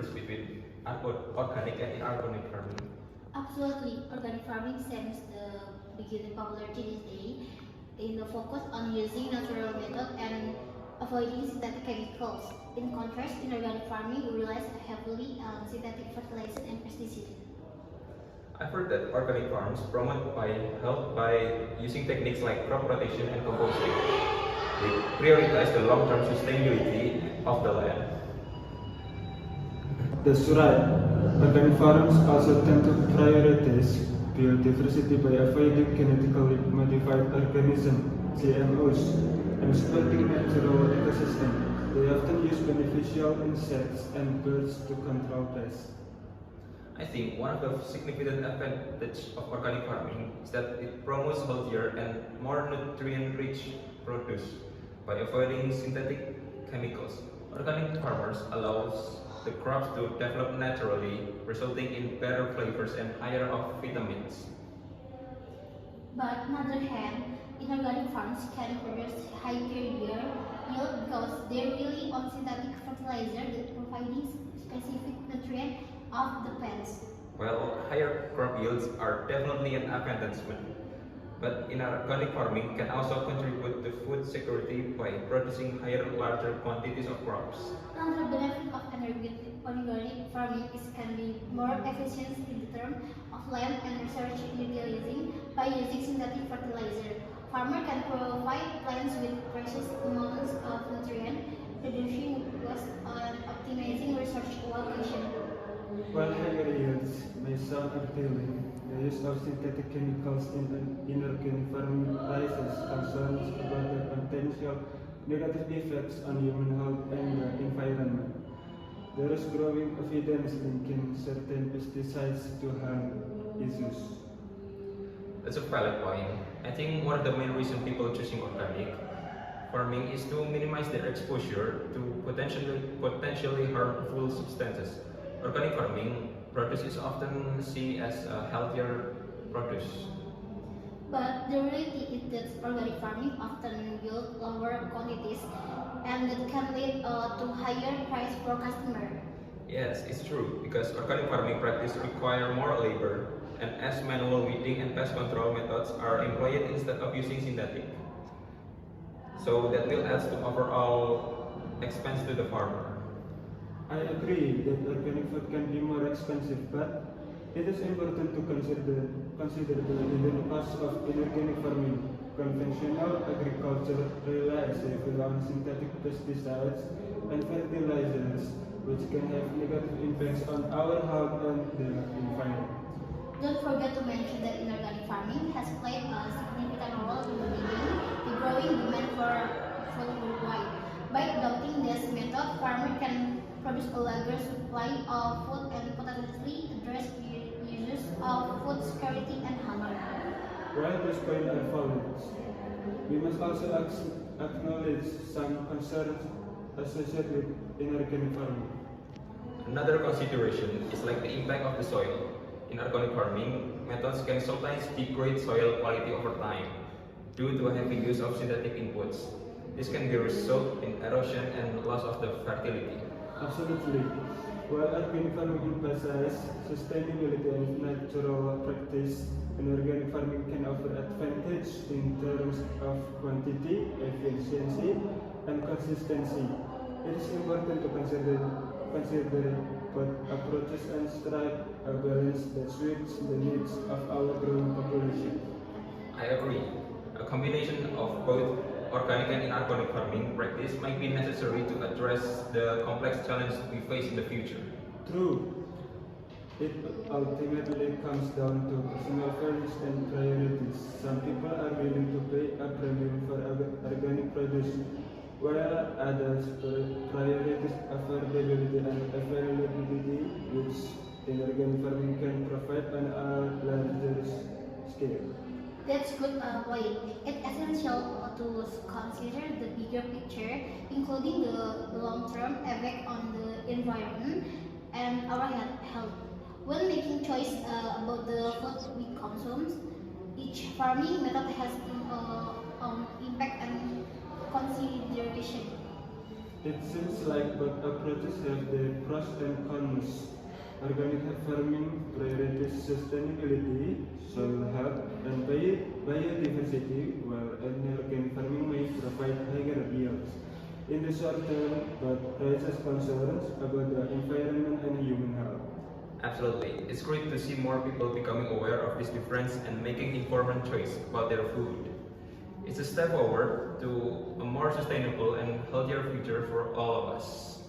difference between organic and inorganic farming? Absolutely. Organic farming seems to begin popularity these days in the focus on using natural methods and avoiding synthetic chemicals. In contrast, inorganic farming relies heavily on synthetic fertilizers and pesticides. I've heard that organic farms promote health by using techniques like crop rotation and composting. They prioritize the long-term sustainability of the land. That's right. Organic farms also tend to prioritize biodiversity by avoiding genetically modified organisms, GMOs, and supporting natural ecosystem. They often use beneficial insects and birds to control pests. I think one of the significant advantages of organic farming is that it promotes healthier and more nutrient-rich produce by avoiding synthetic chemicals. Organic farmers allows the crops to develop naturally, resulting in better flavors and higher of vitamins. But on the other hand, inorganic farms can produce higher yield because they rely on synthetic fertilizer that providing specific nutrient of the plants. Well, higher crop yields are definitely an advancement, but inorganic farming can also contribute to food security by producing larger quantities of crops. Another benefit of organic farming is can be more efficient in terms of land and research utilizing by using synthetic fertilizer. Farmer can provide plants with precious amounts of nutrients, reducing waste and optimizing research allocation. While higher yields may sound appealing, the use of synthetic chemicals in inorganic farming raises concerns about the potential negative effects on human health and the environment. There is growing evidence linking certain pesticides to harm issues. That's a valid point. I think one of the main reasons people choosing organic farming is to minimize their exposure to potentially harmful substances. Organic farming produce is often seen as a healthier produce. But the reality is that organic farming often yields lower quantities and that can lead to higher price for customer. Yes, it's true, because organic farming practice require more labor, and as manual weeding and pest control methods are employed instead of using synthetic. So that will add to overall expense to the farmer. I agree that organic food can be more expensive, but it is important to consider the hidden costs of inorganic farming. Conventional agriculture relies heavily on synthetic pesticides and fertilizers, which can have negative impacts on our health and the environment. Don't forget to mention that inorganic farming has played a significant role in meeting the growing demand for food worldwide. By adopting this method, farmers can produce a larger supply of food and potentially address the issues of food security and hunger. While these points are valid, we must also acknowledge some concerns associated with inorganic farming. Another consideration is like the impact of the soil. In organic farming, methods can sometimes degrade soil quality over time due to a heavy use of synthetic inputs. This can result in erosion and loss of the fertility. Absolutely. While organic farming emphasizes sustainability and natural practice, inorganic farming can offer advantage in terms of quantity, efficiency, and consistency. It is important to consider both approaches and strike a balance that suits the needs of our growing population. I agree. A combination of both organic and inorganic farming practice might be necessary to address the complex challenges we face in the future. True. It ultimately comes down to personal values and priorities. Some people are willing to pay a premium for organic produce, while others prioritize affordability and availability, which inorganic farming can provide on a larger scale. That's good point. It's essential to consider the bigger picture, including the long-term effect on the environment and our health. When making choice about the food we consume, each farming method has impact and consideration. It seems like both approaches have their pros and cons. Organic farming priorities sustainability, soil health, and biodiversity, while inorganic farming may provide higher yields. In the short term, both raises concerns about the environment and human health. Absolutely. It's great to see more people becoming aware of this difference and making informed choice about their food. It's a step forward to a more sustainable and healthier future for all of us.